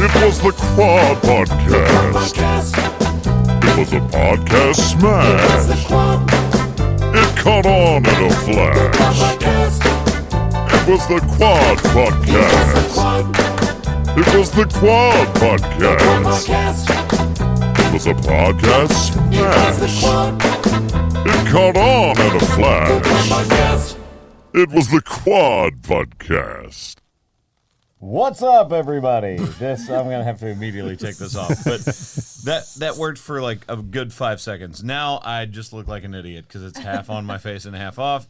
It was the Quad Podcast. It was a podcast smash. It caught on in a flash. It was the Quad Podcast. It was the Quad Podcast. It was a podcast smash. It caught on in a flash. It was the Quad Podcast. What's up, everybody? I'm gonna have to immediately take this off, but that worked for like a good 5 seconds. Now I just look like an idiot because it's half on my face and half off.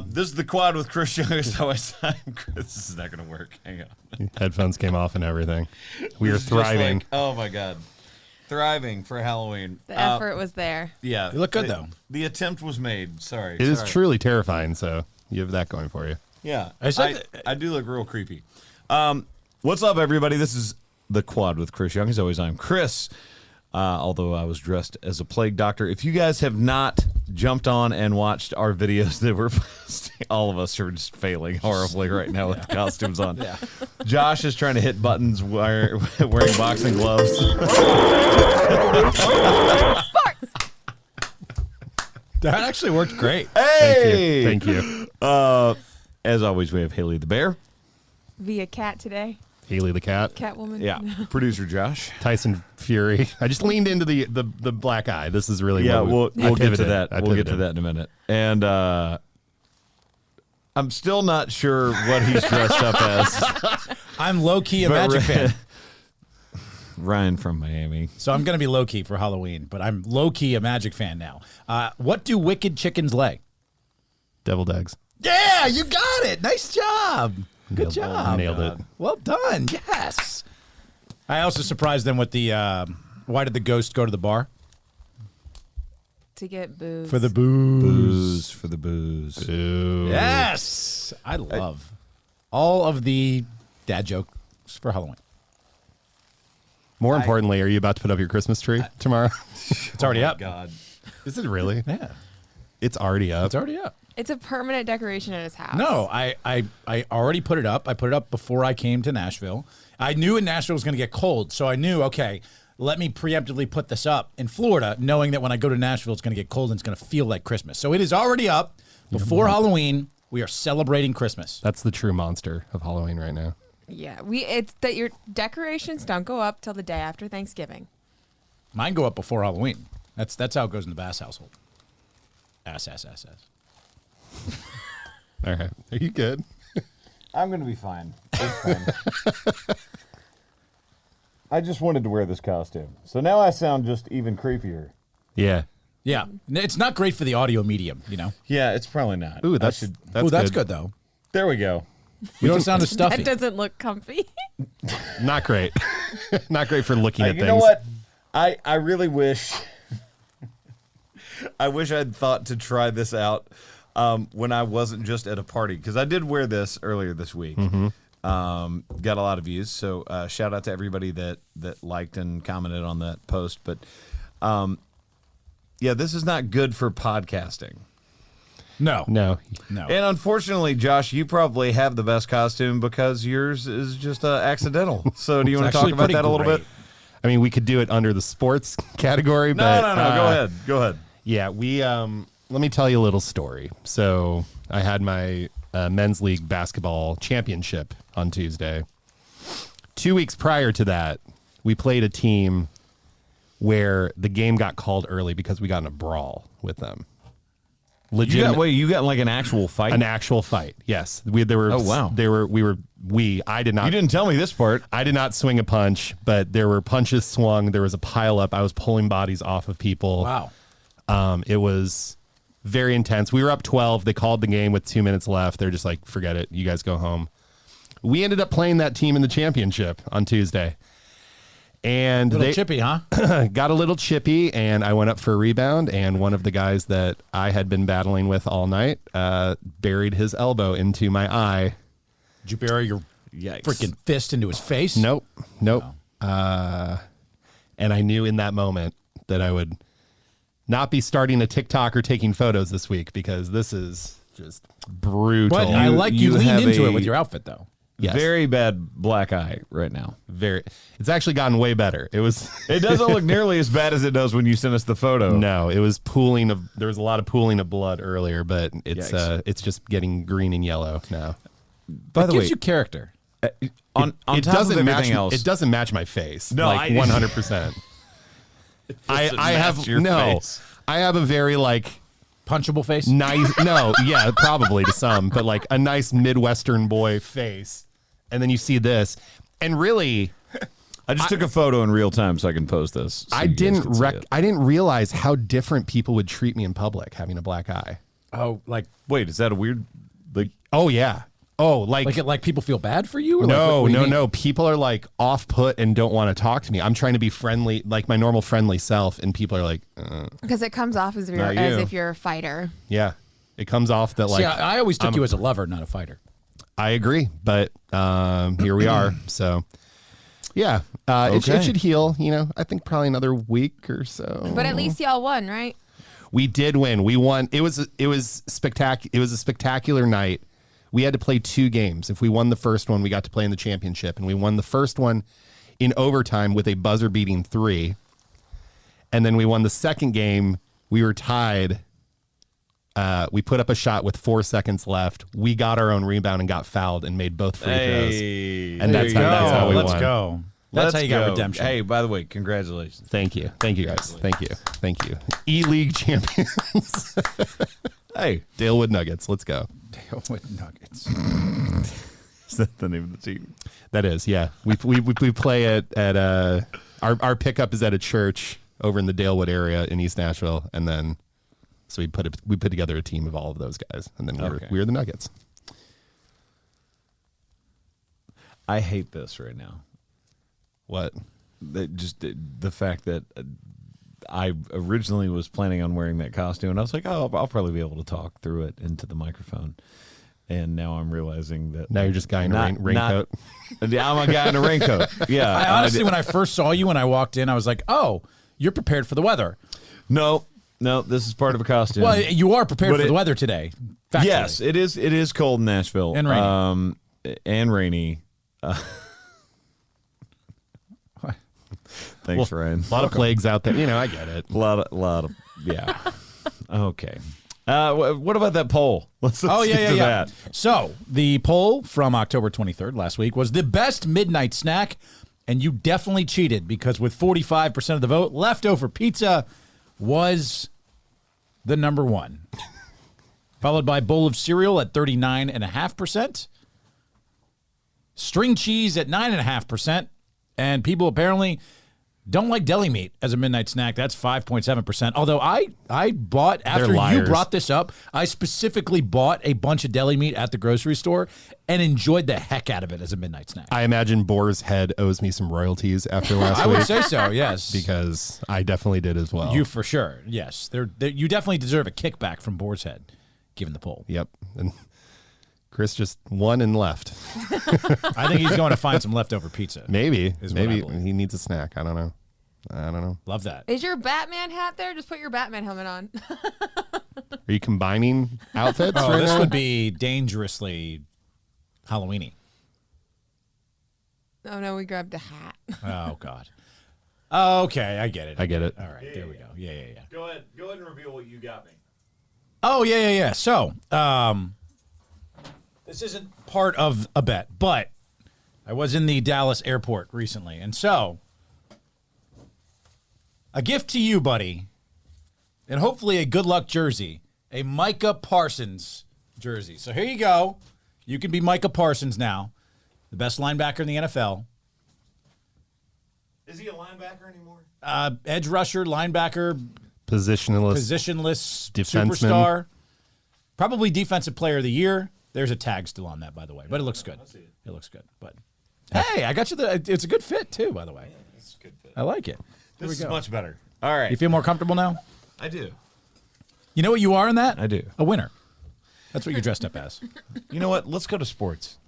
This is the Quad with Chris Young. This is not gonna work. Hang on. Headphones came off and everything. We are Just thriving. like, oh my god, thriving for Halloween. The effort was there. Yeah, You look good though. The attempt was made. Sorry, It is truly terrifying, so you have that going for you. Yeah, said I do look real creepy. What's up, everybody? This is the Quad with Chris Young. As always, I'm Chris. Although I was dressed as a plague doctor. If you guys have not jumped on and watched our videos that we're posting, all of us are just failing horribly right now with the costumes on. Yeah. Josh is trying to hit buttons wearing boxing gloves. That actually worked great. Hey! Thank you. As always, we have Haley the Bear. Via cat today. Haley the cat. Catwoman. Yeah. Producer Josh. Tyson Fury. I just leaned into the black eye. This is really Yeah, what we'll get to pivoted. that. I We'll get to pivoted. that in a minute. And I'm still not sure what he's dressed up as. I'm low-key a But Magic fan. Ryan from Miami. So I'm going to be low-key for Halloween, but I'm low-key a Magic fan now. What do wicked chickens lay? Deviled eggs. Yeah, you got it. Nice job. Good job. Nailed it. Well done. Yes. I also surprised them with the, why did the ghost go to the bar? To get booze. For the booze. Booze for the booze. Ooh. Yes. I love all of the dad jokes for Halloween. More importantly, are you about to put up your Christmas tree tomorrow? It's already up. God. Is it really? Yeah. It's already up. It's already up. It's a permanent decoration at his house. No, I already put it up. I put it up before I came to Nashville. I knew in Nashville it was going to get cold, so I knew, okay, let me preemptively put this up in Florida, knowing that when I go to Nashville, it's going to get cold and it's going to feel like Christmas. So it is already up. Before Halloween, we are celebrating Christmas. That's the true monster of Halloween right now. Yeah, it's that your decorations don't go up till the day after Thanksgiving. Mine go up before Halloween. That's how it goes in the Bass household. Ass. All right. Are you good? I'm going to be fine. It's fine. I just wanted to wear this costume. So now I sound just even creepier. Yeah. Yeah, it's not great for the audio medium, you know. Yeah, it's probably not. Ooh, that's That's good though. There we go. You don't sound as stuffy. That doesn't look comfy. Not great. Not great for looking at You things. know what? I really wish... I wish I'd thought to try this out when I wasn't just at a party, because I did wear this earlier this week. Mm-hmm. Got a lot of views, so shout out to everybody that liked and commented on that post. But yeah, this is not good for podcasting. No. And unfortunately, Josh, you probably have the best costume because yours is just accidental. So do you want to talk actually about pretty that a little great. bit? I mean, we could do it under the sports category, but No. Go ahead. Yeah, we let me tell you a little story. So I had my men's league basketball championship on Tuesday. 2 weeks prior to that, we played a team where the game got called early because we got in a brawl with them. You got like an actual fight? An actual fight, yes. Oh, wow. I did not. You didn't tell me this part. I did not swing a punch, but there were punches swung. There was a pile up. I was pulling bodies off of people. Wow. It was very intense. We were up 12. They called the game with 2 minutes left. They're just like, forget it. You guys go home. We ended up playing that team in the championship on Tuesday. And Little chippy, huh? got a little chippy, and I went up for a rebound, and one of the guys that I had been battling with all night buried his elbow into my eye. Did you bury your Yikes. freaking fist into his face? Nope. Oh. And I knew in that moment that I would not be starting a TikTok or taking photos this week because this is just brutal. But I like you leaned into it with your outfit, though. Yes. Very bad black eye right now. It's actually gotten way better. It doesn't look nearly as bad as it does when you sent us the photo. No, it was there was a lot of pooling of blood earlier, but it's just getting green and yellow now. By the way, gives you character. on It top doesn't of match everything else, it doesn't match my face. No, like 100%. I have your face. I have a very Punchable face? nice probably to some, but like a nice Midwestern boy face. And then you see this. And really, I just took a photo in real time so I can post this. So I you guys can see it. didn't realize how different people would treat me in public having a black eye. Oh, Wait, is that a weird Oh yeah. Oh, like people feel bad for you? Or no, what do you mean? no. People are like off put and don't want to talk to me. I'm trying to be friendly, like my normal friendly self, and people are like, Because it comes off as, Not as you. if you're a fighter. yeah. It comes off that like See, I always took you as a lover, not a fighter. I agree, but here we are. So yeah, it should heal. I think probably another week or so. But at least y'all won, right? We did win. We won. It was spectacular. It was a spectacular night. We had to play 2 games. If we won the first one, we got to play in the championship, and we won the first one in overtime with a buzzer-beating 3. And then we won the second game. We were tied. We put up a shot with 4 seconds left. We got our own rebound and got fouled and made both free throws. And that's how we Let's won. go. That's how you got redemption. Hey, by the way, congratulations. Thank you, guys. Thank you. E-League champions. Hey, Dalewood Nuggets. Let's go. With Nuggets. is that the name of the team? That is, yeah. We play at our pickup is at a church over in the Dalewood area in East Nashville, and then so we put together a team of all of those guys, and then we were the Nuggets. I hate this right now. What? The fact that I originally was planning on wearing that costume, and I was like, oh, I'll probably be able to talk through it into the microphone. And now I'm realizing that Now you're just a guy in a raincoat. I'm a guy in a raincoat. Yeah. I honestly, when I first saw you when I walked in, I was like, oh, you're prepared for the weather. No, this is part of a costume. Well, you are prepared for the weather today. Factually. Yes, it is. It is cold in Nashville And rainy. And rainy. Thanks, Ryan. A lot of plagues out there. I get it. A lot of, yeah. Okay. What about that poll? Let's Oh, get to yeah. that. So, the poll from October 23rd last week was the best midnight snack, and you definitely cheated because with 45% of the vote, leftover pizza was the number one. Followed by bowl of cereal at 39.5%, string cheese at 9.5%, and people apparently don't like deli meat as a midnight snack. That's 5.7%. Although I bought, after you liars. brought this up, I specifically bought a bunch of deli meat at the grocery store and enjoyed the heck out of it as a midnight snack. I imagine Boar's Head owes me some royalties after last I week. would say so, yes. Because I definitely did as well. You for sure, yes. You definitely deserve a kickback from Boar's Head, given the poll. Yep. And Chris just won and left. I think he's going to find some leftover pizza. Maybe. Is what I Maybe believe. he needs a snack. I don't know. Love that. Is your Batman hat there? Just put your Batman helmet on. Are you combining outfits Oh, right this now? would be dangerously Halloween-y. Oh, no, we grabbed a hat. Oh, God. Okay, I get it. I get it. All right, there we go. Yeah. Go ahead and reveal what you got me. Oh, yeah. So, this isn't part of a bet, but I was in the Dallas airport recently, and so a gift to you, buddy, and hopefully a good luck jersey, a Micah Parsons jersey. So here you go. You can be Micah Parsons now, the best linebacker in the NFL. Is he a linebacker anymore? Edge rusher, linebacker, Positionless. positionless Defenseman. superstar. Probably defensive player of the year. There's a tag still on that, by the way, but it looks good. It looks good. But hey, I got you it's a good fit too, by the way. It's a good fit. I like it. This is much better. All right. You feel more comfortable now? I do. You know what you are in that? I do. A winner. That's what you're dressed up as. You know what? Let's go to sports.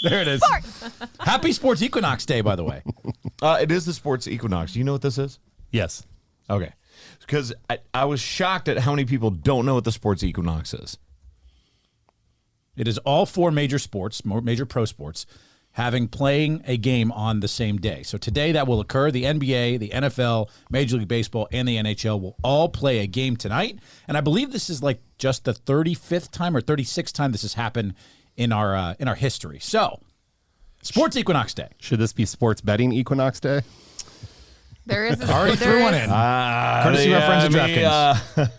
There it is. Happy Sports Equinox Day, by the way. It is the sports equinox. Do you know what this is? Yes. Okay. Because I was shocked at how many people don't know what the sports equinox is. It is all four major sports, major pro sports, playing a game on the same day. So today that will occur. The NBA, the NFL, Major League Baseball, and the NHL will all play a game tonight. And I believe this is like just the 35th time or 36th time this has happened in our history. So, Sports Equinox Day. Should this be sports betting Equinox Day? There is Already threw one in. Courtesy of our friends at DraftKings.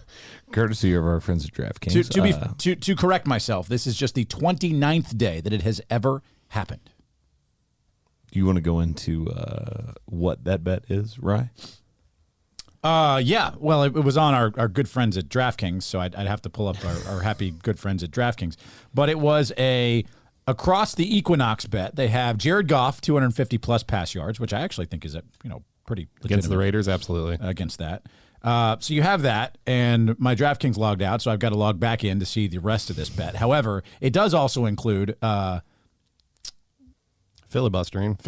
Courtesy of our friends at DraftKings. To correct myself, this is just the 29th day that it has ever happened. You want to go into what that bet is, Rye? Yeah. Well, it was on our good friends at DraftKings, so I'd have to pull up our happy good friends at DraftKings. But it was across the Equinox bet. They have Jared Goff, 250-plus pass yards, which I actually think is pretty Against the Raiders, absolutely. Against that. So you have that, and my DraftKings logged out, so I've got to log back in to see the rest of this bet. However, it does also include filibustering.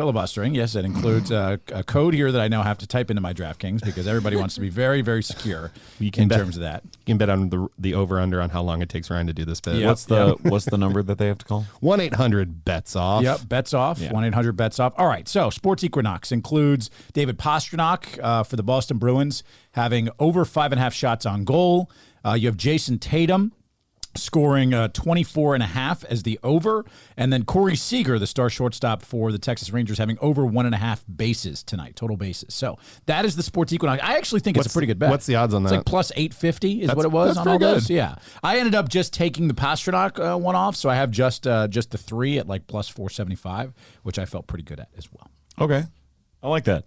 Yes, it includes a code here that I now have to type into my DraftKings because everybody wants to be very, very secure in terms of that. You can bet on the over-under on how long it takes Ryan to do this bet. Yep. What's the number that they have to call? 1-800-BETS-OFF. Yep, bets off. Yeah. 1-800-BETS-OFF. All right, so Sports Equinox includes David Pastrnak for the Boston Bruins having over 5.5 shots on goal. You have Jason Tatum scoring 24.5 as the over, and then Corey Seager, the star shortstop for the Texas Rangers, having over 1.5 bases tonight, total bases. So that is the Sports Equinox. I actually think it's a pretty good bet. What's the odds on that? It's like plus 850 is what it was that's on pretty all those. good. Yeah, I ended up just taking the Pastrnak one off, so I have just the 3 at like plus 475, which I felt pretty good at as well. Okay. I like that.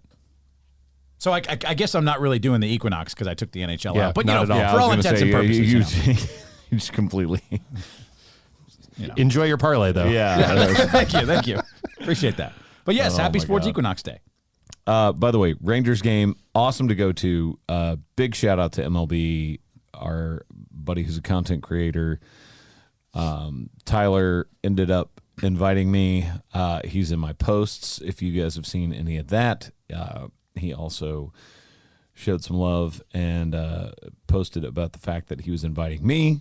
So I guess I'm not really doing the Equinox because I took the NHL Yeah, out, but not at all. for all intents and purposes, You just completely. Enjoy your parlay, though. Yeah. Thank you. Appreciate that. But yes, happy my Sports God. Equinox Day. By the way, Rangers game, awesome to go to. Big shout out to MLB, our buddy who's a content creator. Tyler ended up inviting me. He's in my posts. If you guys have seen any of that, he also showed some love and posted about the fact that he was inviting me.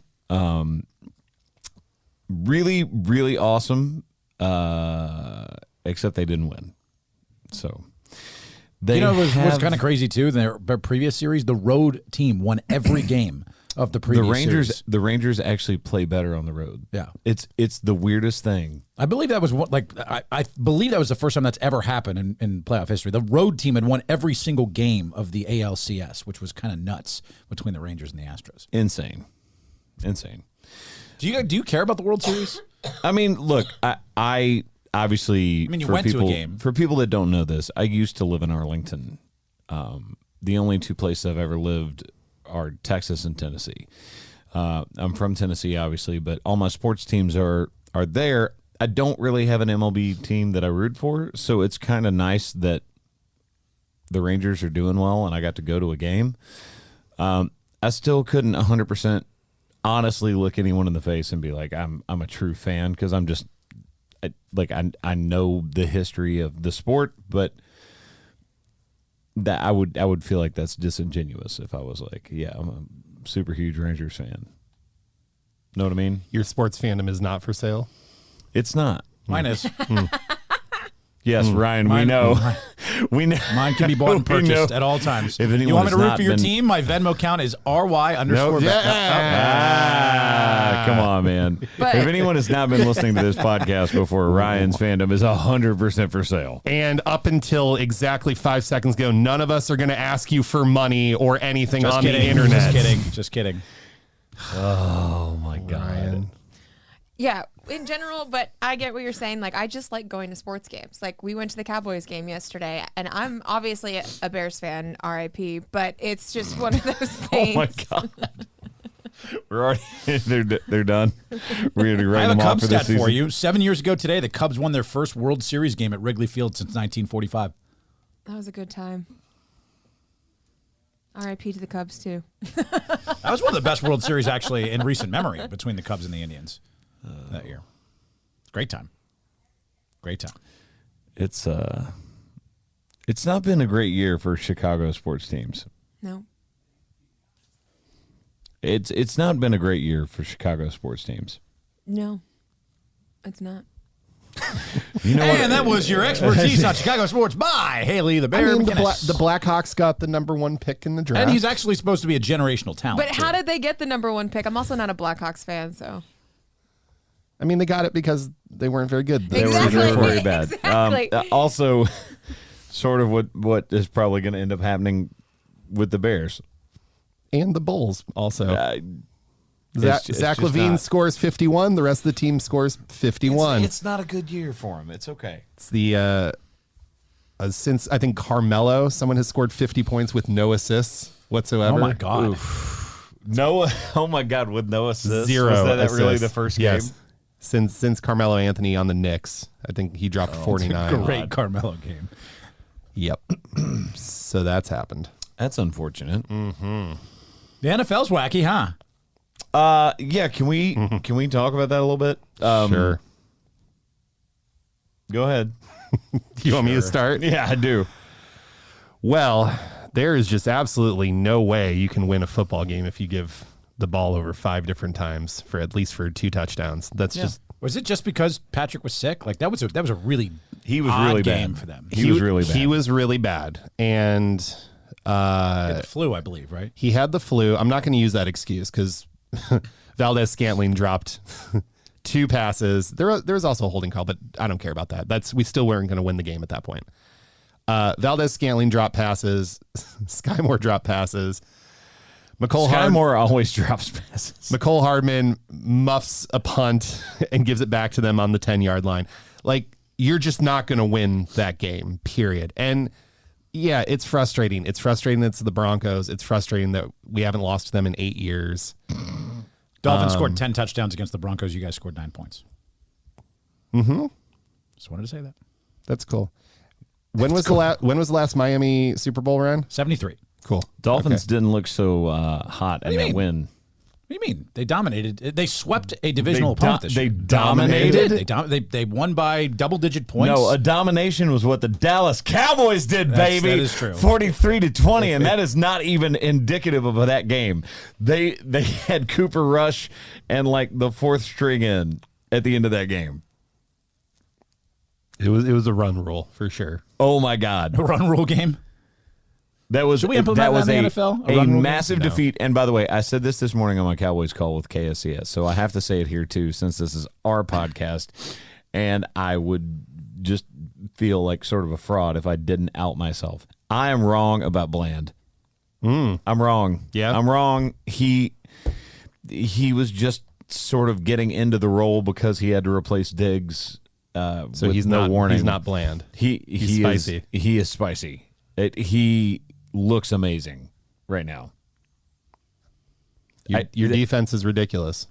Really, really awesome. Except they didn't win. So they was kind of crazy too. Their previous series, the road team won every game of the previous series. The Rangers actually play better on the road. Yeah. It's the weirdest thing. I believe that was I believe that was the first time that's ever happened in playoff history. The road team had won every single game of the ALCS, which was kind of nuts between the Rangers and the Astros. Insane. Do you care about the World Series? I mean, look, I obviously. You for went people, to a game. For people that don't know this, I used to live in Arlington. The only two places I've ever lived are Texas and Tennessee. I'm from Tennessee, obviously, but all my sports teams are there. I don't really have an MLB team that I root for, so it's kind of nice that the Rangers are doing well and I got to go to a game. I still couldn't 100% honestly look anyone in the face and be like, I'm a true fan, because I'm just I know the history of the sport, but that I would feel like that's disingenuous if I was like, yeah, I'm a super huge Rangers fan. Know what I mean? Your sports fandom is not for sale? It's not. Mine is. Yes, Ryan, we know. We know. Mine can be bought and We know. purchased at all times. If anyone you want me to has root not for your been- team? My Venmo account is RY_. Come on, man. But- If anyone has not been listening to this podcast before, Ryan's fandom is 100% for sale. And up until exactly 5 seconds ago, none of us are going to ask you for money or anything on the internet. Just kidding. Oh, my God. Yeah, in general, but I get what you're saying. Like, I just like going to sports games. Like, we went to the Cowboys game yesterday, and I'm obviously a Bears fan, RIP, but it's just one of those things. Oh, my God. We're already, they're done. We're going to I write have a them off Cubs for this stat season. for you. 7 years ago today, the Cubs won their first World Series game at Wrigley Field since 1945. That was a good time. RIP to the Cubs, too. That was one of the best World Series, actually, in recent memory between the Cubs and the Indians that year. Great time. It's not been a great year for Chicago sports teams. No. It's not been a great year for Chicago sports teams. No. It's not. You know And that was your expertise on Chicago sports by Haley the Bear. I mean, the McGinnis. Blackhawks got the #1 pick in the draft. And he's actually supposed to be a generational talent. But how did they get the #1 pick? I'm also not a Blackhawks fan, so. I mean, they got it because they weren't very good. They Exactly. were very bad. Exactly. Also, sort of what is probably going to end up happening with the Bears. And the Bulls also. It's Zach just LaVine not- scores 51. The rest of the team scores 51. It's not a good year for him. It's okay. It's the since I think Carmelo, someone has scored 50 points with no assists whatsoever. Oh, my God. No, oh my God, with no assists. Zero. Was that assists. really the first game? Yes. Since Carmelo Anthony on the Knicks, I think he dropped 49. Great Carmelo game. Yep. So that's happened. That's unfortunate. The NFL's wacky, huh? Yeah. Can we talk about that a little bit? Sure. Go ahead. You want me to start? Yeah, I do. Well, there is just absolutely no way you can win a football game if you give the ball over 5 different times for at least 2 touchdowns. That's just Was it just because Patrick was sick? Like that was a really He was odd really game bad for them. He was really bad. He was really bad, and He had the flu, I believe, right? he had the flu. I'm not going to use that excuse because Valdez-Scantling dropped 2 passes. There was also a holding call, but I don't care about that. We still weren't going to win the game at that point. Valdez-Scantling dropped passes. Sky Moore dropped passes. Sky Moore always drops passes. McCole Hardman muffs a punt and gives it back to them on the 10-yard line. Like, you're just not going to win that game, period. And, yeah, it's frustrating. It's frustrating that it's the Broncos. It's frustrating that we haven't lost to them in 8 years. Dolphins scored 10 touchdowns against the Broncos. You guys scored 9 points. Mm-hmm. Just wanted to say that. That's cool. When was the last Miami Super Bowl run? 73. Cool. Dolphins Okay. didn't look so hot in do you that mean? win. What do you mean? They dominated. They swept a divisional opponent this They year. dominated? They won by double-digit points. No, a domination was what the Dallas Cowboys did, baby. That is true. 43-20, and that is not even indicative of that game. They had Cooper Rush and like the 4th string in at the end of that game. It was a run rule for sure. Oh my God. a run rule game. That was Should we implement that was that in a, the NFL? A a run rule game? massive No. defeat. And by the way, I said this morning on my Cowboys call with KSCS, so I have to say it here too, since this is our podcast, and I would just feel like sort of a fraud if I didn't out myself. I am wrong about Bland. I'm wrong. Yeah. I'm wrong. He was just sort of getting into the role because he had to replace Diggs. So with he's no not warning. He's not bland. He's spicy. He is spicy. He looks amazing right now. Your defense is ridiculous.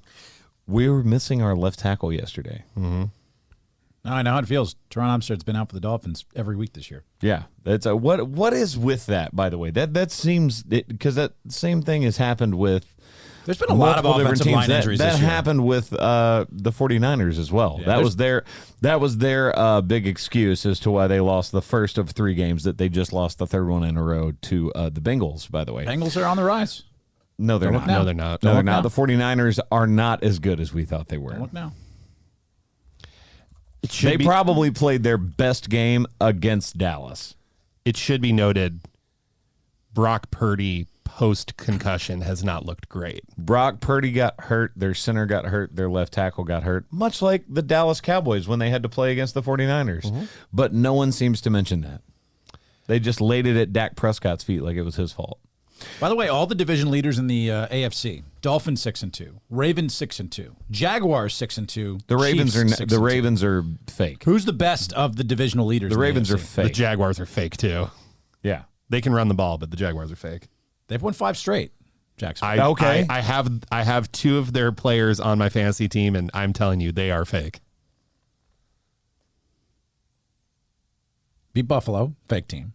We were missing our left tackle yesterday. Now I know how it feels. Teron Armstead's been out for the Dolphins every week this year. Yeah, that's what is with that. By the way, that seems because that same thing has happened with. There's been a lot of multiple different offensive line teams. injuries That this year. happened with the 49ers as well. Yeah, that was their big excuse as to why they lost the first of 3 games, that they just lost the 3rd one in a row to the Bengals, by the way. Bengals are on the rise. No, they're Don't not. look now. No, they're not. No, they're look not. now. The 49ers are not as good as we thought they were. Look now. It should They be, probably played their best game against Dallas. it should be noted, Brock Purdy post-concussion has not looked great. Brock Purdy got hurt. Their center got hurt. Their left tackle got hurt, much like the Dallas Cowboys when they had to play against the 49ers. But no one seems to mention that. They just laid it at Dak Prescott's feet like it was his fault. By the way, all the division leaders in the AFC: Dolphins 6-2, Ravens 6-2, Jaguars 6-2. The Ravens Chiefs are 6-2. Ravens are fake. Who's the best of the divisional leaders? The in Ravens the are AFC? The fake. Jaguars are fake too. Yeah. They can run the ball, but the Jaguars are fake. They've won 5 straight. Jacksonville. Okay. I have 2 of their players on my fantasy team, and I'm telling you, they are fake. Beat Buffalo, fake team.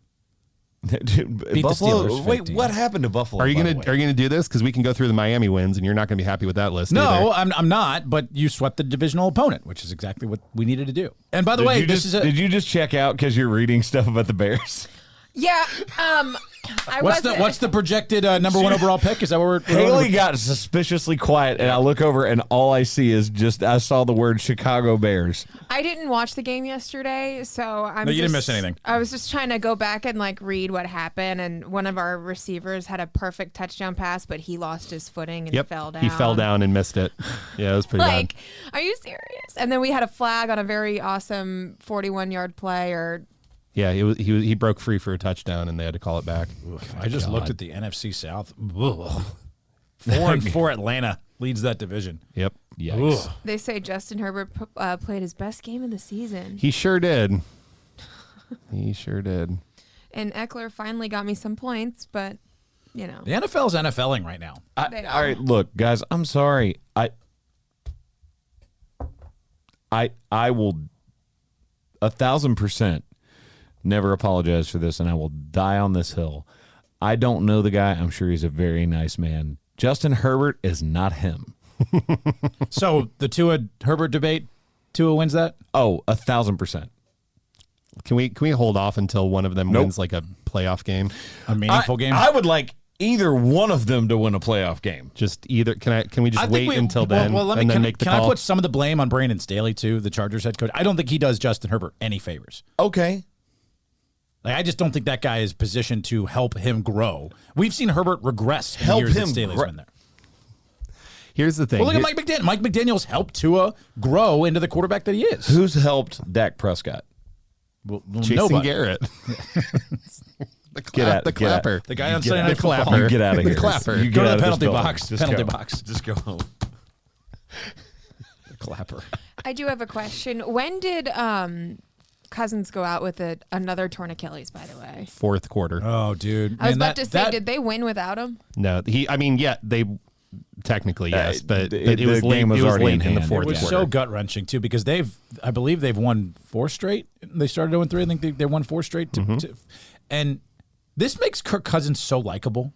Dude, the Buffalo. Steelers, fake Wait, team. what happened to Buffalo? Are you by gonna the way? do this? Because we can go through the Miami wins, and you're not gonna be happy with that list. No, either. I'm not. But you swept the divisional opponent, which is exactly what we needed to do. And by the Did way, you this just, is a did you just check out because you're reading stuff about the Bears? Yeah. What's the projected number one overall pick? Is that what we're Haley got suspiciously quiet, and I look over, and all I see is I saw the word Chicago Bears. I didn't watch the game yesterday, so No, you didn't miss anything. I was just trying to go back and read what happened, and one of our receivers had a perfect touchdown pass, but he lost his footing and fell down. He fell down and missed it. Yeah, it was pretty bad. Are you serious? And then we had a flag on a very awesome 41-yard play, Yeah, he broke free for a touchdown, and they had to call it back. I just looked at the NFC South. 4-4 Atlanta leads that division. Yep. Yikes. They say Justin Herbert played his best game of the season. He sure did. He sure did. And Eckler finally got me some points, but, The NFL's NFLing right now. All right, look, guys, I'm sorry. I will 1,000% never apologize for this, and I will die on this hill. I don't know the guy. I'm sure he's a very nice man. Justin Herbert is not him. So the Tua Herbert debate, Tua wins that? Oh, 1,000%. Can we hold off until one of them wins a playoff game? A meaningful game? I would like either one of them to win a playoff game. Just either. Can we just wait until then let me, and then can, make the can call? I put some of the blame on Brandon Staley too, the Chargers head coach? I don't think he does Justin Herbert any favors. Okay. I just don't think that guy is positioned to help him grow. We've seen Herbert regress in Help years that him Staley's been there. Here's the thing. Well, look at Mike McDaniel. Mike McDaniel's helped Tua grow into the quarterback that he is. Who's helped Dak Prescott? Well, Jason nobody. Garrett. Get out. The clapper. The guy on Get Sunday out. Night The Football. clapper. You get out of The here. clapper. You Go get to out the of this penalty building. box. Just Penalty go. box. Just go home. The clapper. I do have a question. When did Cousins go out with another torn Achilles, by the way? Fourth quarter. Oh, dude. I was about to say, did they win without him? No, they technically yes, but the it was late. game was It was already late in in the hand. fourth It was quarter. so gut wrenching too because I believe they've won 4 straight. They started 0-3. I think they won 4 straight. And this makes Kirk Cousins so likable.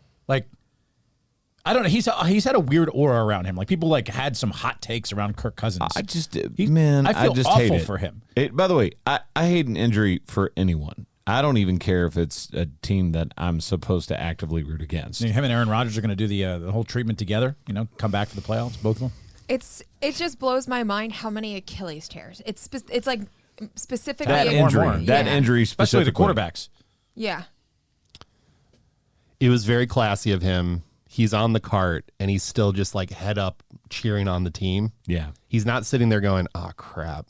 I don't know. He's had a weird aura around him. People had some hot takes around Kirk Cousins. I just I feel just awful hate it. for him. By the way, I hate an injury for anyone. I don't even care if it's a team that I'm supposed to actively root against. Him and Aaron Rodgers are going to do the whole treatment together. Come back for the playoffs, both of them. It just blows my mind how many Achilles tears. It's specifically That injury, Yeah. injury Especially specifically. the quarterbacks. Yeah. It was very classy of him. He's on the cart and he's still just head up cheering on the team. Yeah. He's not sitting there going, "Oh crap,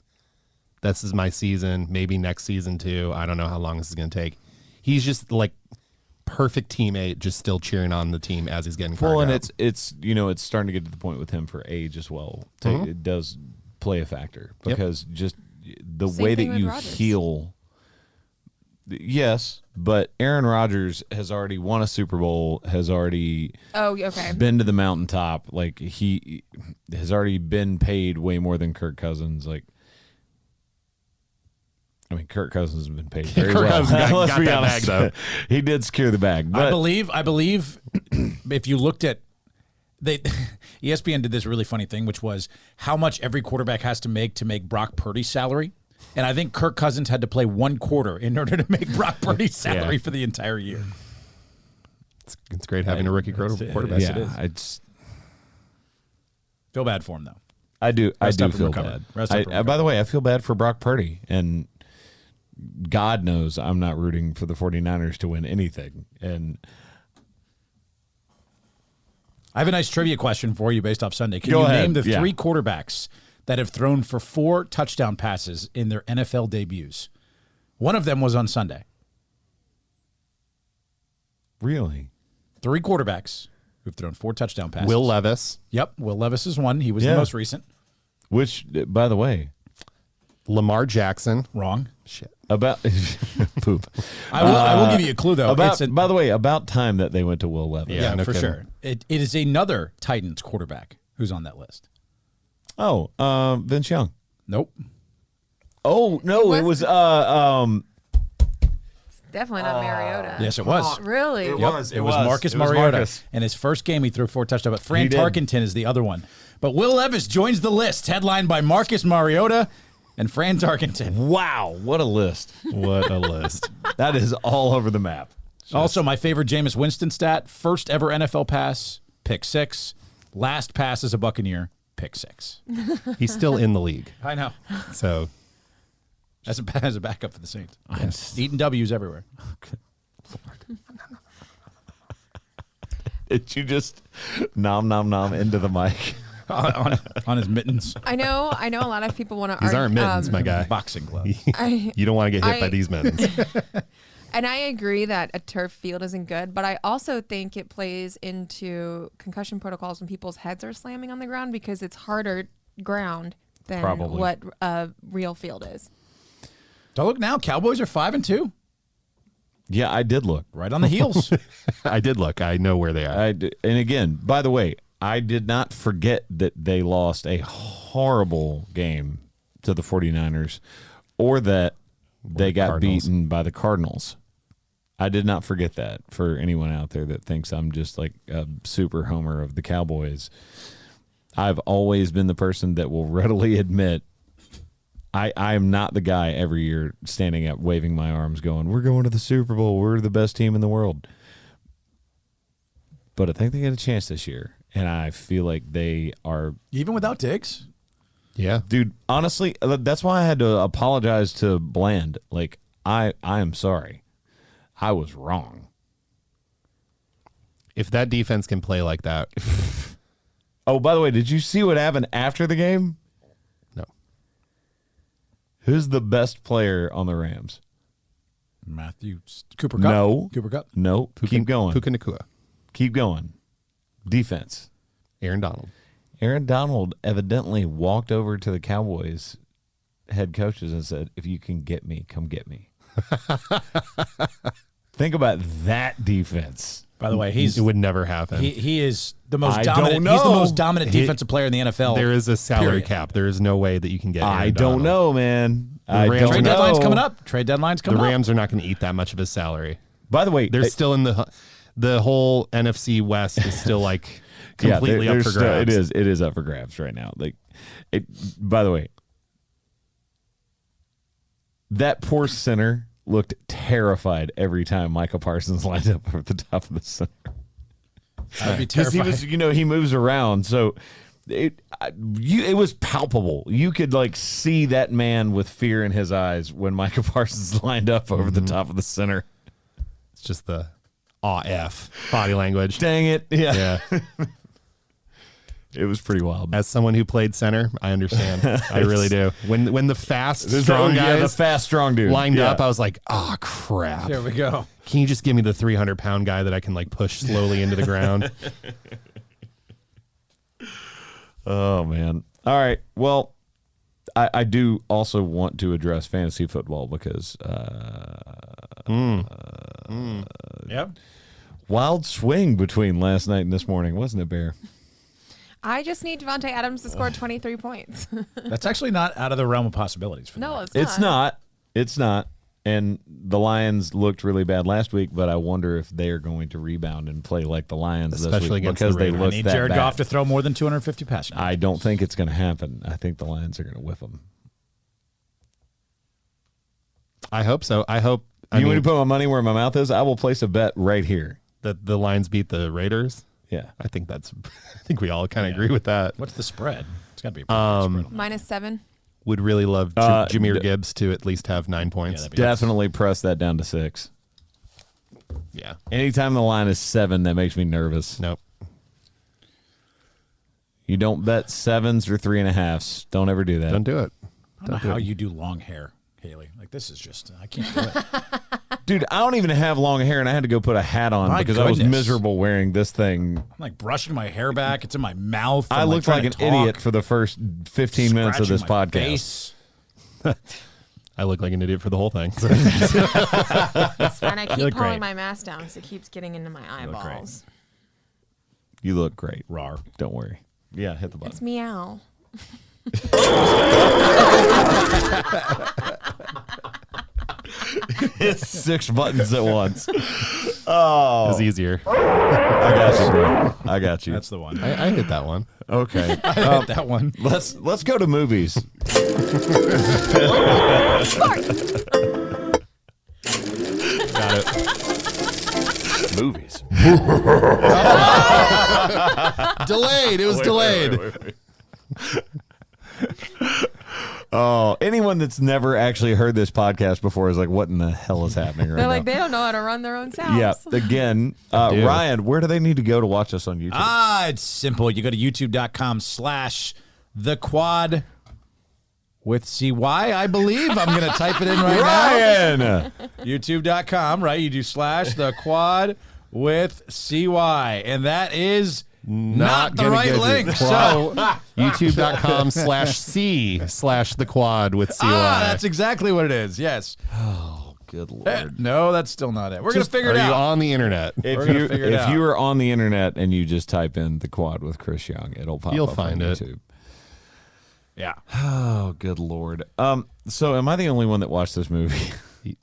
this is my season. Maybe next season too. I don't know how long this is going to take." He's just perfect teammate, just still cheering on the team as he's getting fired Well, and up. it's it's starting to get to the point with him for age as well. It does play a factor because just the Same way that thing with you Rodgers. heal. Yes, but Aaron Rodgers has already won a Super Bowl, has already Oh, okay. been to the mountaintop. He has already been paid way more than Kirk Cousins. Kirk Cousins has been paid very Kirk well. Cousins got Let's be that honest. bag, though. He did secure the bag. But I believe if you looked at ESPN did this really funny thing, which was how much every quarterback has to make Brock Purdy's salary. And I think Kirk Cousins had to play 1 quarter in order to make Brock Purdy's salary for the entire year. It's great having a rookie quarterback. yeah, I just Feel bad for him, though. I do Rest up and feel recover. bad. Rest up and recover. By the way, I feel bad for Brock Purdy, and God knows I'm not rooting for the 49ers to win anything. And I have a nice trivia question for you based off Sunday. Can Go you ahead. name the Yeah. 3 quarterbacks that have thrown for 4 touchdown passes in their NFL debuts? One of them was on Sunday. really, 3 quarterbacks who've thrown 4 touchdown passes. Will Levis, Yep, Will Levis is one. He was Yeah. the most recent. which, by the way, Lamar Jackson. Wrong. Shit. about poop. I will give you a clue, though. By the way, about time that they went to Will Levis. Yeah, no for kidding. sure. It is another Titans quarterback who's on that list. Oh, Vince Young. Nope. Oh no, it was Definitely not Mariota. Yes, it was. Really? It Yep, was. it was Marcus It was Mariota. Marcus. In his first game, he threw 4 touchdowns. But Fran He did. Tarkenton is the other one. But Will Levis joins the list, headlined by Marcus Mariota. and Fran Tarkenton. Wow, what a list. What a list. That is all over the map. Also, my favorite Jameis Winston stat, first ever NFL pass, pick 6. Last pass as a Buccaneer, pick 6. He's still in the league. I know. So As a backup for the Saints. Eating W's everywhere. Did you just nom into the mic? on his mittens. I know a lot of people want to these aren't mittens, my guy. Boxing glove. You don't want to get hit by these mittens. And I agree that a turf field isn't good, but I also think it plays into concussion protocols when people's heads are slamming on the ground because it's harder ground than Probably. what a real field is. So look now, Cowboys are 5-2. Yeah, I did look. Right on the heels. I did look. I know where they are. And again, by the way, I did not forget that they lost a horrible game to the 49ers or that they got Cardinals. beaten by the Cardinals. I did not forget that for anyone out there that thinks I'm just like a super homer of the Cowboys. I've always been the person that will readily admit I am not the guy every year standing up waving my arms going, we're going to the Super Bowl. We're the best team in the world. But I think they get a chance this year. And I feel like they are. Even without Diggs. Yeah. Dude, honestly, that's why I had to apologize to Bland. Like, I am sorry. I was wrong. If that defense can play like that. Oh, by the way, did you see what happened after the game? No. Who's the best player on the Rams? Cooper Kupp. No. Cooper Kupp. No. Keep going. Puka Nacua. Keep going. Defense. Aaron Donald. Aaron Donald evidently walked over to the Cowboys head coaches and said, if you can get me, come get me. Think about that defense. By the way, It would never happen. he is the most I dominant. don't He's the know. most dominant defensive player in the NFL. There is a salary Period. cap. There is no way that you can get Aaron I don't Donald. know, man. I Rams don't Trade are know. deadline's coming up. Trade deadline's The coming up. Rams are not going to eat that much of his salary. By the way, They're still in the whole NFC West is still like completely they're up for still- grabs. It is up for grabs right now. Like, by the way, that poor center looked terrified every time Micah Parsons lined up over the top of the center. I'd be Because terrified. he was, he moves around, so it was palpable. You could like see that man with fear in his eyes when Micah Parsons lined up over the top of the center. It's just the AF body language. Dang it! Yeah, Yeah. it was pretty wild. As someone who played center, I understand. I really do. When the fast, strong yeah, guys the fast, strong dude lined Yeah. up, I was like, oh, crap. There we go. Can you just give me the 300-pound guy that I can like push slowly into the ground? Oh man! All right. Well, I do also want to address fantasy football because Yep. wild swing between last night and this morning, wasn't it, Bear? I just need Devontae Adams to score 23 points. That's actually not out of the realm of possibilities for No, them. it's not. It's not. It's not. And the Lions looked really bad last week, but I wonder if they are going to rebound and play like the Lions this Especially week against because the they Ravens. I look need that Jared bad. Goff to throw more than 250 passing yards. I don't think it's going to happen. I think the Lions are going to whip them. I hope so. I hope You want me to put my money where my mouth is? I will place a bet right here. that the Lions beat the Raiders. Yeah. I think we all kind of agree with that. What's the spread? It's got to be a pretty spread. -7. Would really love Jameer Gibbs to at least have 9 points. that'd be- Definitely press that down to 6. Yeah. Anytime the line is 7, that makes me nervous. Nope. You don't bet 7s or 3.5s. Don't ever do that. Don't do it. I don't know how you do long hair, Haley. Like, this is just, I can't do it. Dude, I don't even have long hair, and I had to go put a hat on My because I was goodness. miserable wearing this thing. I'm like brushing my hair back. It's in my mouth. I I'm looked like an trying to idiot talk, for the first 15 minutes of scratching this my podcast. face. I look like an idiot for the whole thing. It's fine. I keep look pulling great. my mask down because it keeps getting into my look great. eyeballs. You look great. Rar. Don't worry. Yeah, hit the It's button. meow. It's 6 buttons at once. It was easier. I got you, bro. I got you. That's the one. I hit that one. Okay. that one. Let's go to movies. Got it. Movies. Delayed. It was delayed. Wait. Oh, anyone that's never actually heard this podcast before is like, what in the hell is happening right They're now? like, they don't know how to run their own sounds. Yeah. Again, do. Ryan, where do they need to go to watch us on YouTube? It's simple. You go to youtube.com/thequad with CY, I believe. I'm going to type it in right Ryan! now. YouTube.com, right? You do /thequad with CY. And that is not the gonna right get you. link. So, youtube.com/c/thequad with CY. that's exactly what it is. Yes. Oh, good Lord. No, that's still not it. We're going to figure Are it you out. on the internet? If gonna figure it out. you are on the internet and you just type in the quad with Chris Young, it'll pop You'll up find on it. YouTube. Yeah. Oh, good Lord. So am I the only one that watched this movie?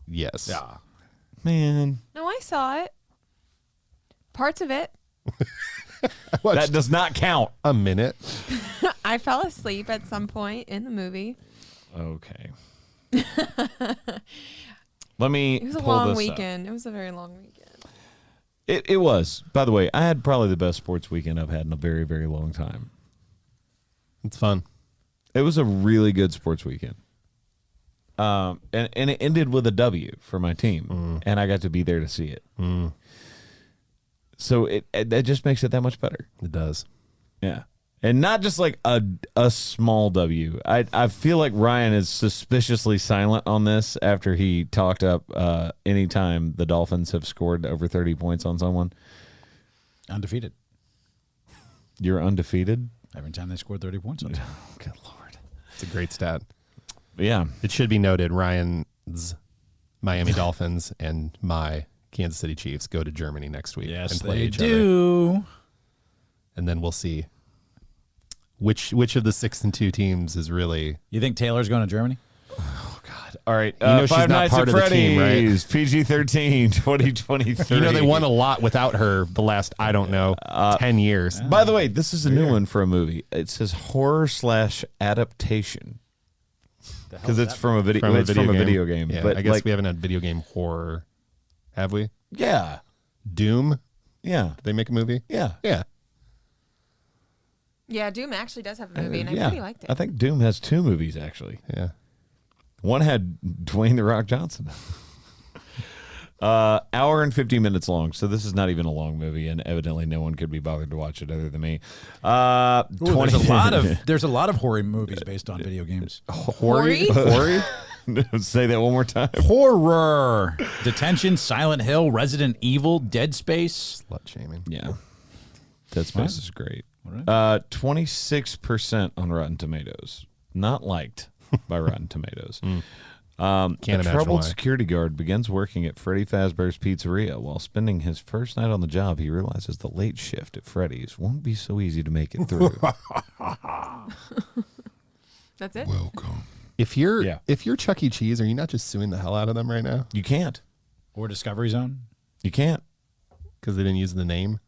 Yes. Yeah. Man. No, I saw it. Parts of it. That does not count. A minute. I fell asleep at some point in the movie. Okay. Let me It was a pull long this up. weekend. It was a very long weekend. It was. By the way, I had probably the best sports weekend I've had in a very, very long time. It's fun. It was a really good sports weekend. And it ended with a W for my team, and I got to be there to see it. So that just makes it that much better. It does. Yeah. And not just like a small W. I feel like Ryan is suspiciously silent on this after he talked up anytime the Dolphins have scored over 30 points on someone. Undefeated. You're undefeated? Every time they scored 30 points on it. Good Lord. It's a great stat. Yeah. It should be noted Ryan's Miami Dolphins and my Kansas City Chiefs go to Germany next week Yes, and play they each other. do. And then we'll see which of the 6-2 teams is really. You think Taylor's going to Germany? All right. You know she's Five not Nights part at of the team, right? Freddy's, PG-13, 2023. You know, they won a lot without her the last, 10 years. By the way, this is a new one for a movie. It says horror/adaptation. Because it's from a video. It's from a video game. Yeah, But I guess like, we haven't had video game horror, have we? yeah, Doom? yeah, Did they make a movie? yeah. Yeah. Yeah, Doom actually does have a movie, and I Yeah. really liked it. I think Doom has 2 movies actually. Yeah. One had Dwayne the Rock Johnson. Hour and 50 minutes long, so this is not even a long movie, and evidently no one could be bothered to watch it other than me. There's a lot of horror movies based on video games. Hoary? Hoary? Say that one more time. Horror. Detention, Silent Hill, Resident Evil, Dead Space. Slut shaming. Yeah, Dead Space is great. All 26% on Rotten Tomatoes, not liked by Rotten Tomatoes. Can't A imagine troubled why. security guard begins working at Freddy Fazbear's Pizzeria. While spending his first night on the job, he realizes the late shift at Freddy's won't be so easy to make it through. That's it. Welcome. If you're Yeah. Chuck E. Cheese, are you not just suing the hell out of them right now? You can't. Or Discovery Zone. You can't. Because they didn't use the name?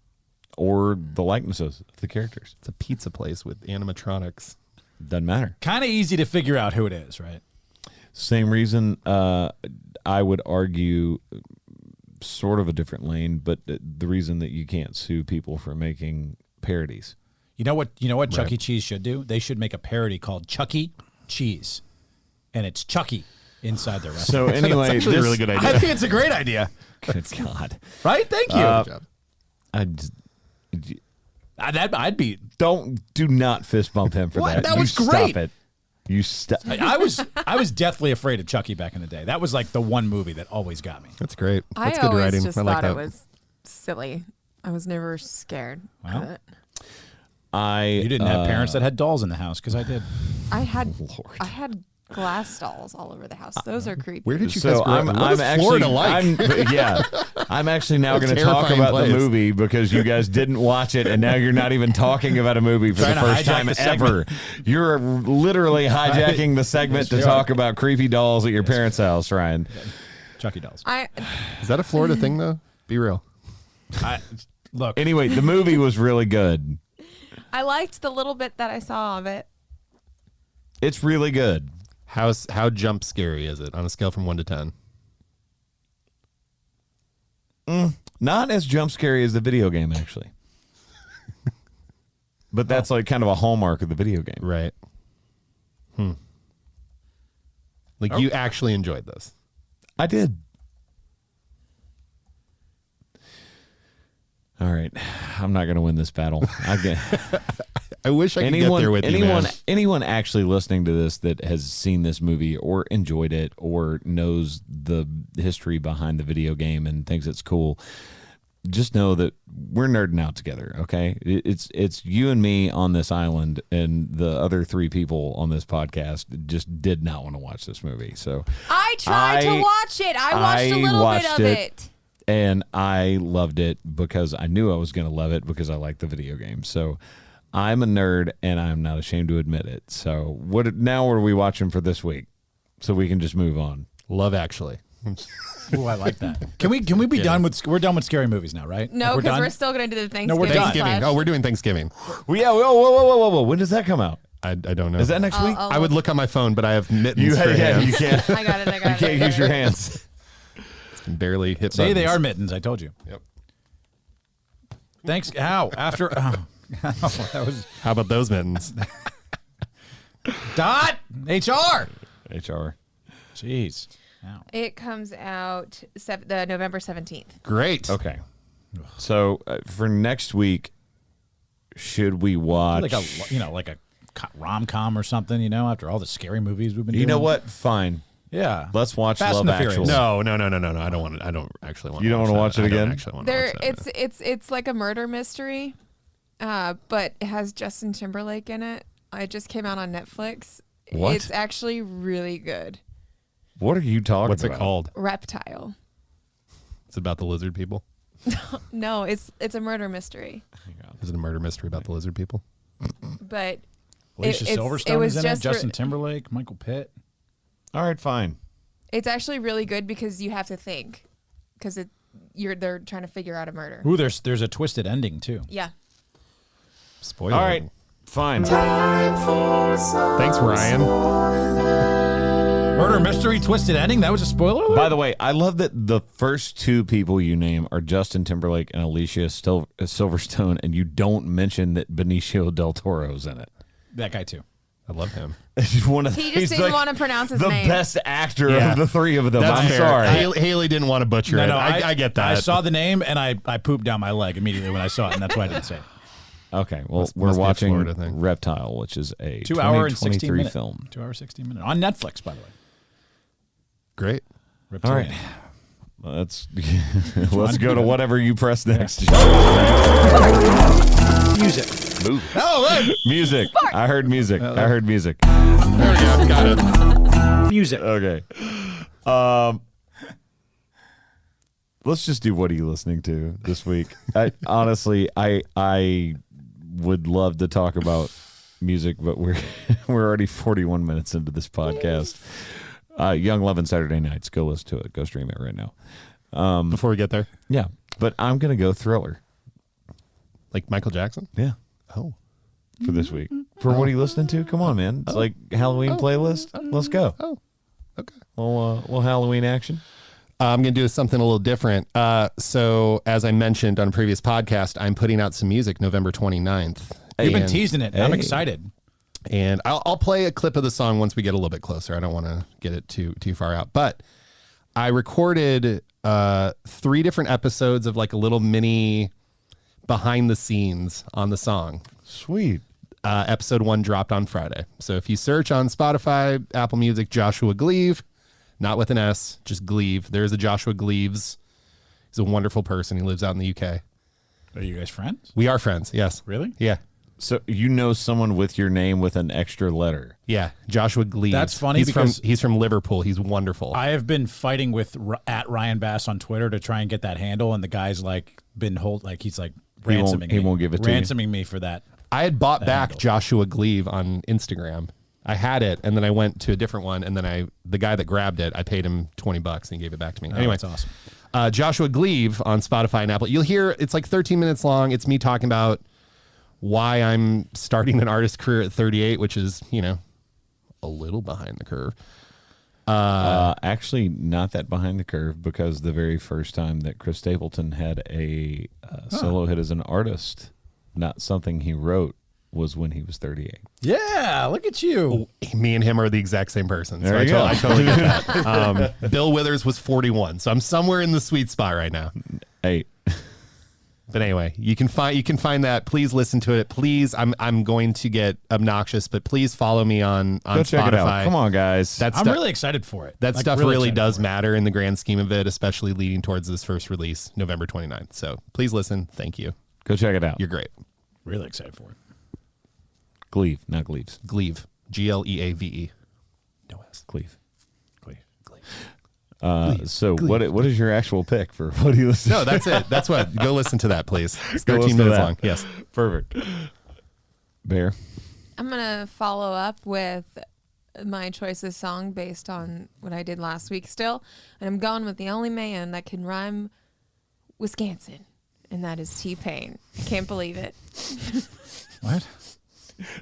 Or the likenesses of the characters. It's a pizza place with animatronics. Doesn't matter. Kind of easy to figure out who it is, right? Same reason I would argue sort of a different lane, but the reason that you can't sue people for making parodies. You know what Chuck Right. E. Cheese should do? They should make a parody called Chucky Cheese. And it's Chucky inside their restaurant. So anyway, Actually, a this, really good idea. I think it's a great idea. Good God. Right? Thank you. Good job. I just, I'd be do not fist bump him for What? that. That You was Stop great. it. You stop. I was deathly afraid of Chucky back in the day. That was like the one movie that always got me. That's great. I That's good always writing. just I like thought that. it was silly. I was never scared Wow. of it. You didn't have parents that had dolls in the house because I did. I had Lord. glass dolls all over the house. Those are creepy. Where did you So guys grow I'm, up? What I'm is actually, Florida like? I'm actually now A going to talk terrifying about place. the movie because you guys didn't watch it, and now you're not even talking about a movie for the Trying to first hijack time the ever. You're literally hijacking the segment to Yes, talk about creepy dolls at your parents' house, Ryan. Chucky dolls. Is that a Florida thing, though? Be real. Look, Anyway, the movie was really good. I liked the little bit that I saw of it. It's really good. How jump scary is it on a scale from 1 to 10? Not as jump scary as the video game, actually. But that's like kind of a hallmark of the video game. Right. Like you actually enjoyed this. I did. All right. I'm not going to win this battle. I wish I could get there with you, man. Anyone actually listening to this that has seen this movie or enjoyed it or knows the history behind the video game and thinks it's cool, just know that we're nerding out together, okay? It's you and me on this island, and the other 3 people on this podcast just did not want to watch this movie. So I tried to watch it. I watched a little bit of it. And I loved it because I knew I was going to love it because I like the video game. So I'm a nerd, and I'm not ashamed to admit it. So what are we watching for this week? So we can just move on. Love Actually. Oh, I like that. Can we be done with? We're done with scary movies now, right? No, because we're still going to do the Thanksgiving. No, we're done. Thanksgiving. Oh, we're doing Thanksgiving. Well, yeah. Whoa. When does that come out? I don't know. Is that next week? I would look on my phone, but I have mittens for hands. You can't. I got it. You can't use your hands. Barely hit See, they buttons. are mittens. I told you. Yep. Thanks. How? After. That was. How about those mittens? Dot. HR. Jeez. Ow. It comes out the November 17th. Great. Okay. So for next week, should we watch like a rom-com or something? After all the scary movies we've been doing. You know what? Fine. Yeah. Let's watch Fast Love and the Furious. Actually. No. I don't want. I don't actually want. You don't want to watch it again? I don't actually want to watch that. It's like a murder mystery, but it has Justin Timberlake in it. It just came out on Netflix. What? It's actually really good. What are you talking What's about? it called? Reptile. It's about the lizard people. No, it's a murder mystery. Is it a murder mystery about the lizard people? But Alicia Silverstone is in it. Justin Timberlake, Michael Pitt. All right, fine. It's actually really good because you have to think, because they're trying to figure out a murder. Ooh, there's a twisted ending too. Yeah. Spoiler. All right, fine. Thanks, Ryan. Murder mystery twisted ending. That was a spoiler alert? By the way, I love that the first 2 people you name are Justin Timberlake and Alicia Silverstone, and you don't mention that Benicio del Toro's in it. That guy too. I love him. He just didn't want to pronounce his name. The best actor Yeah. of the 3 of them. That's I'm fair. sorry. Haley didn't want to butcher it. I get that. I saw the name and I pooped down my leg immediately when I saw it, and that's why I didn't say it. Okay, well, Must we're be a watching Florida thing. Reptile, which is a 2 hour and 16 2023 minute film. 2 hour 16 minute on Netflix, by the way. Great. All right. Let's go to whatever you press next. Music. Music. I heard music. I heard music. There we go. Got it. Music. Okay. Let's just do what are you listening to this week. Honestly, I would love to talk about music, but we're already 41 minutes into this podcast. Young Love and Saturday Nights. Go listen to it. Go stream it right now. Before we get there, Yeah, but I'm gonna go Thriller. like Michael Jackson. Yeah, Oh, for this week. For what are you listening to? Come on, man. It's like Halloween playlist. Let's go. oh, okay. Little Halloween action. I'm going to do something a little different. So, as I mentioned on a previous podcast, I'm putting out some music November 29th. You've been And- teasing it. I'm excited. And I'll play a clip of the song once we get a little bit closer. I don't want to get it too far out. But I recorded 3 different episodes of like a little mini behind the scenes on the song. Sweet. Episode 1 dropped on Friday. So if you search on Spotify, Apple Music, Joshua Gleave, not with an S, just Gleave. There's a Joshua Gleaves. He's a wonderful person. He lives out in the UK. Are you guys friends? We are friends. Yes. Really? Yeah. So you know someone with your name with an extra letter. Yeah. Joshua Gleaves. That's funny He's because he's from Liverpool. He's wonderful. I have been fighting with at Ryan Bass on Twitter to try and get that handle, and the guy's like he's like ransoming he me. won't give it to you. Ransoming me for that. I had bought back handle. Joshua Gleave on Instagram. I had it, and then I went to a different one, and then the guy that grabbed it, I paid him $20, and he gave it back to me. Anyway, That's awesome. Joshua Gleave on Spotify and Apple. You'll hear it's like 13 minutes long. It's me talking about why I'm starting an artist career at 38, which is, a little behind the curve. Actually, not that behind the curve, because the very first time that Chris Stapleton had a solo hit as an artist, not something he wrote, was when he was 38. Yeah, look at you. Me and him are the exact same person. So There I, you go. I totally get that. Bill Withers was 41, so I'm somewhere in the sweet spot right now. 8. But anyway, you can find that. Please listen to it. Please, I'm going to get obnoxious, but please follow me on Go check Spotify. it out. Come on, guys. That I'm stuff, really excited for it. that Like, stuff really excited does for it. matter in the grand scheme of it, especially leading towards this first release, November 29th. So please listen. Thank you. Go check it out. You're great. Really excited for it. Gleave, not Gleaves. Gleave. Gleave. No S. Gleave. Gleave. So what is your actual pick for what do you listen No, that's it. That's what. Go listen to that, please. It's Go 13 listen to minutes that. long. Yes. Perfect. Bear. I'm going to follow up with my choice's song based on what I did last week still. And I'm going with the only man that can rhyme Wisconsin, and that is T-Pain. I can't believe it. What?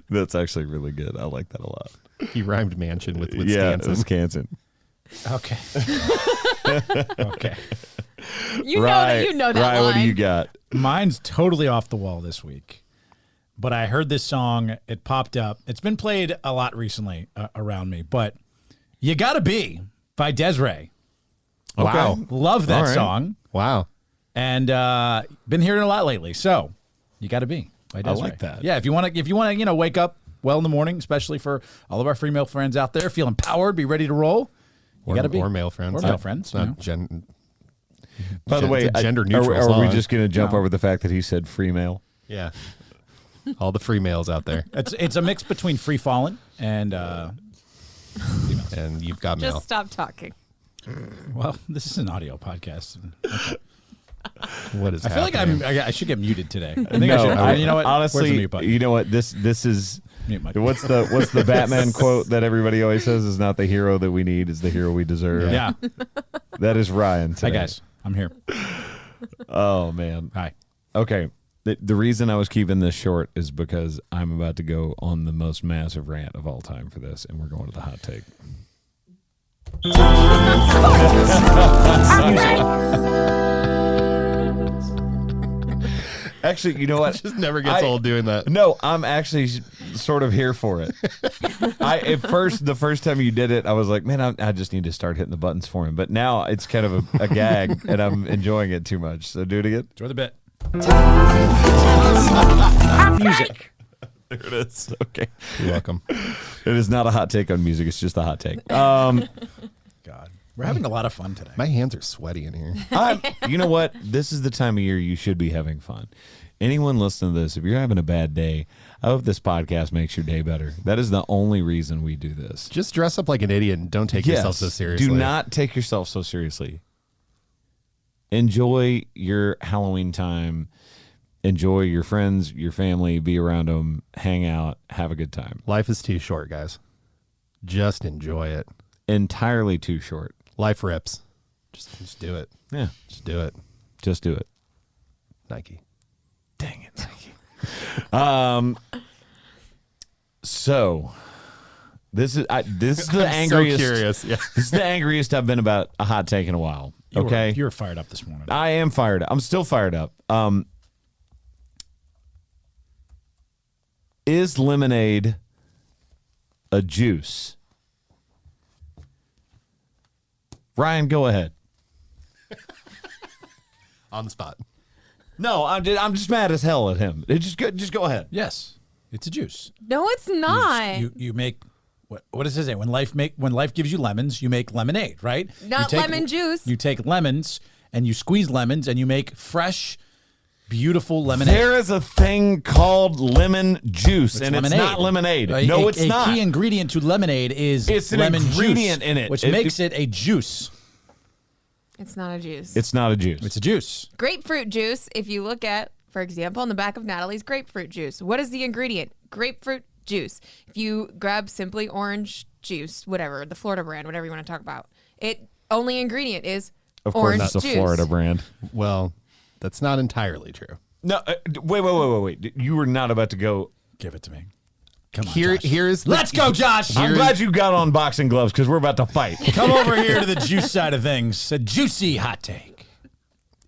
That's actually really good. I like that a lot. He rhymed mansion with Yeah, Wisconsin. Wisconsin. Okay. Okay. You know that Ryan, line. what do you got? Mine's totally off the wall this week. But I heard this song. It popped up. It's been played a lot recently around me. But You Gotta Be by Desiree. Wow. Love that All right. song. Wow. And been hearing it a lot lately. So You Gotta Be by Desiree. like that. Yeah, if you want to, wake up well in the morning, especially for all of our female friends out there, feel empowered, be ready to roll. You gotta be. Or male friends. Or male friends. It's not you know. By the way, it's a gender neutral are we song. just going to jump over the fact that he said free male? Yeah. All the free males out there. It's a mix between Free Fallin' and And you've got mail. Just stop talking. well, this is an audio podcast. Okay. What is I feel happening? like I should get muted today. I think I should. You know what? Where's the Honestly, mute button? you know what? This is Mute my- what's the Batman quote that everybody always says is not the hero that we need, is the hero we deserve. Yeah. That is Ryan Hi today. guys, I'm here. Oh man. Hi. Okay. The reason I was keeping this short is because I'm about to go on the most massive rant of all time for this, and we're going to the hot take. Actually, you know what? Just never gets old doing that. No, I'm actually sort of here for it. The first time you did it, I was like, man, I just need to start hitting the buttons for him. But now it's kind of a gag, and I'm enjoying it too much. So do it again. Enjoy the bit. Music. There it is. Okay. You're welcome. It is not a hot take on music. It's just a hot take. God, we're having a lot of fun today. My hands are sweaty in here. You know what? This is the time of year you should be having fun. Anyone listening to this, if you're having a bad day, I hope this podcast makes your day better. That is the only reason we do this. Just dress up like an idiot and don't take yourself so seriously. Do not take yourself so seriously. Enjoy your Halloween time. Enjoy your friends, your family, be around them, hang out, have a good time. Life is too short, guys. Just enjoy it. Entirely too short. Life rips. Just do it. Yeah. Just do it. Just do it. Nike. Dang it, Nike. So this is the angriest. So curious. Yeah. This is the angriest I've been about a hot take in a while. Okay, You were fired up this morning. I am fired up. I'm still fired up. Is lemonade a juice? Ryan, go ahead. On the spot. No, I'm just mad as hell at him. Just go ahead. Yes, it's a juice. No, it's not. You make what does it say? When life gives you lemons, you make lemonade, right? Not You take- lemon juice. You take lemons and you squeeze lemons and you make fresh, beautiful lemonade. There is a thing called lemon juice, and it's not lemonade. No, it's not. A key ingredient to lemonade is It's an lemon ingredient juice, in it. which It- makes it a juice. It's not a juice. It's not a juice. It's a juice. Grapefruit juice, if you look at, for example, on the back of Natalie's grapefruit juice, what is the ingredient? Grapefruit juice. If you grab Simply Orange juice, whatever, the Florida brand, whatever you want to talk about, it only ingredient is of course, orange it's a juice. Florida brand. Well, that's not entirely true. No, wait. You were not about to go. Give it to me. Come on, Here, Josh. here's the, Let's go, Josh. I'm glad you got on boxing gloves because we're about to fight. Come over here to the juice side of things. A juicy hot take.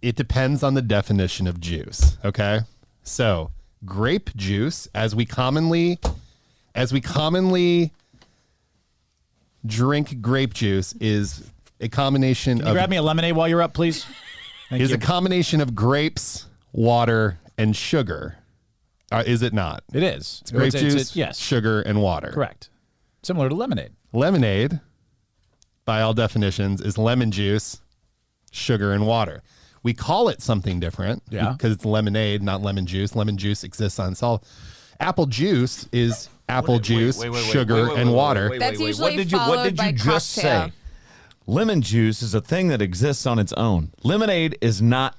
It depends on the definition of juice. Okay, so grape juice, as we commonly drink grape juice, is a combination Can you of grab me a lemonade while you're up, please? Thank is you. a combination of grapes, water, and sugar. Is it not? It is. It's grape juice, yes. sugar, and water. Correct. Similar to lemonade. Lemonade, by all definitions, is lemon juice, sugar, and water. We call it something different because it's lemonade, not lemon juice. Lemon juice exists on itself. Apple juice is apple juice, sugar, and water. That's usually what followed did by you just cocktail. say? Lemon juice is a thing that exists on its own. Lemonade is not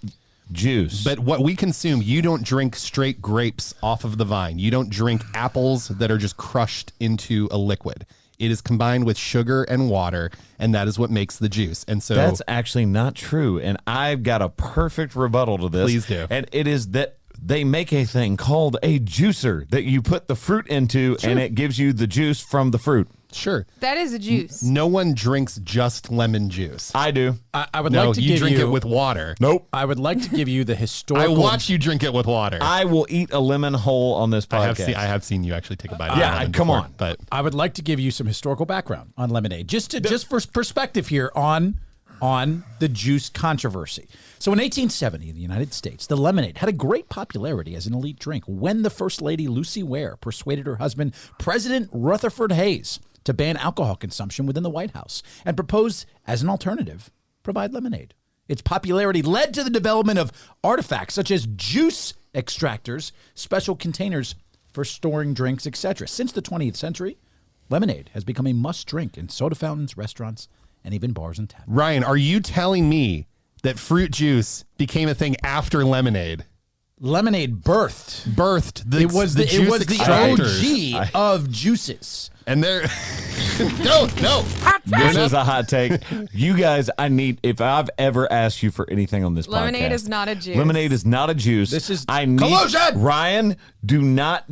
juice. But what we consume, you don't drink straight grapes off of the vine. You don't drink apples that are just crushed into a liquid. It is combined with sugar and water, and that is what makes the juice. And so that's actually not true. And I've got a perfect rebuttal to this. Please do. And it is that they make a thing called a juicer that you put the fruit into, and it gives you the juice from the fruit. sure, That is a juice. no one drinks just lemon juice. I do. I would No, like to you give drink you it with water. Nope. I would like to give you the I historical. watch you drink it with water. I will eat a lemon whole on this podcast. I have seen you actually take a bite. Yeah, of lemon come before, on. but I would like to give you some historical background on lemonade, just for perspective here on the juice controversy. So in 1870, in the United States, the lemonade had a great popularity as an elite drink when the First Lady Lucy Ware persuaded her husband, President Rutherford Hayes, to ban alcohol consumption within the White House and proposed, as an alternative, provide lemonade. Its popularity led to the development of artifacts such as juice extractors, special containers for storing drinks, etc. Since the 20th century, lemonade has become a must-drink in soda fountains, restaurants, and even bars and taverns. Ryan, are you telling me that fruit juice became a thing after lemonade? Lemonade birthed. It was the juice extractors. OG of juices. And there, no. This is a hot take. You guys, if I've ever asked you for anything on this Lemonade podcast, is not a juice. Lemonade is not a juice. This is I need collusion! Ryan, do not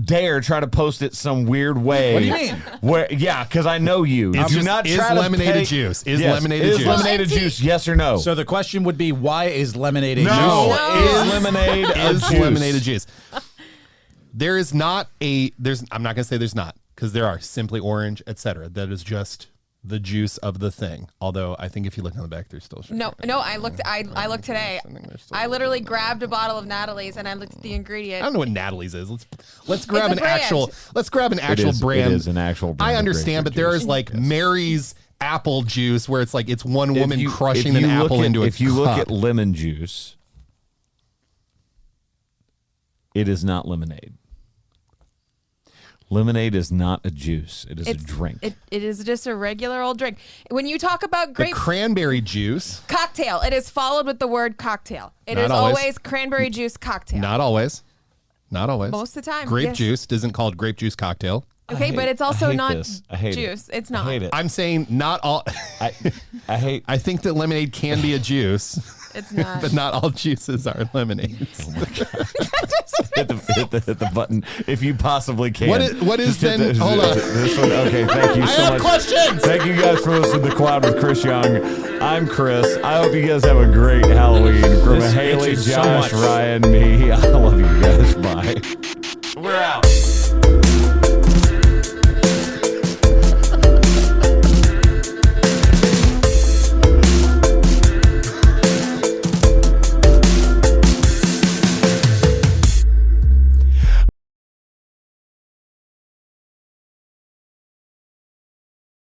dare try to post it some weird way. What do you mean? Because I know you. Do not is try to lemonade pay- a juice? Is Yes. lemonade a Is juice? lemonade a Well, juice? Yes or no? So the question would be, why is lemonade a no. juice? Is lemonade a Is juice? lemonade a juice? There is not a I'm not gonna say there's not, because there are Simply Orange, etc. That is just the juice of the thing. Although I think if you look on the back, there's still sugar. No, I looked today. I literally grabbed a bottle of Natalie's and I looked at the I ingredient. don't know what Natalie's is. Let's grab a an brand. actual. Let's grab an actual is- brand. it is an actual brand I of understand, but grapefruit there juice. is like Mary's apple juice, where it's like it's one woman If you- crushing if an you look apple at- into a If you look cup. at lemon juice, it is not lemonade. Lemonade is not a juice. It is a drink. It is just a regular old drink. When you talk about the grape cranberry juice, cocktail, it is followed with the word cocktail. It Not is always. always cranberry juice cocktail. not always. Most of the time, Grape yes. juice isn't called grape juice cocktail. Okay, but it's also hate not this. I hate juice. it. It's not. I hate it. I'm saying not all. I hate. I think that lemonade can be a juice, It's not. but not all juices are lemonades. hit the button if you possibly can. What is Just hit then- hold on. This one. Okay, thank you I so have much. questions! Thank you guys for listening to The Quad with Chris Young. I'm Chris. I hope you guys have a great Halloween. From This Haley, itches so Josh, much. Ryan, me. I love you guys. Bye.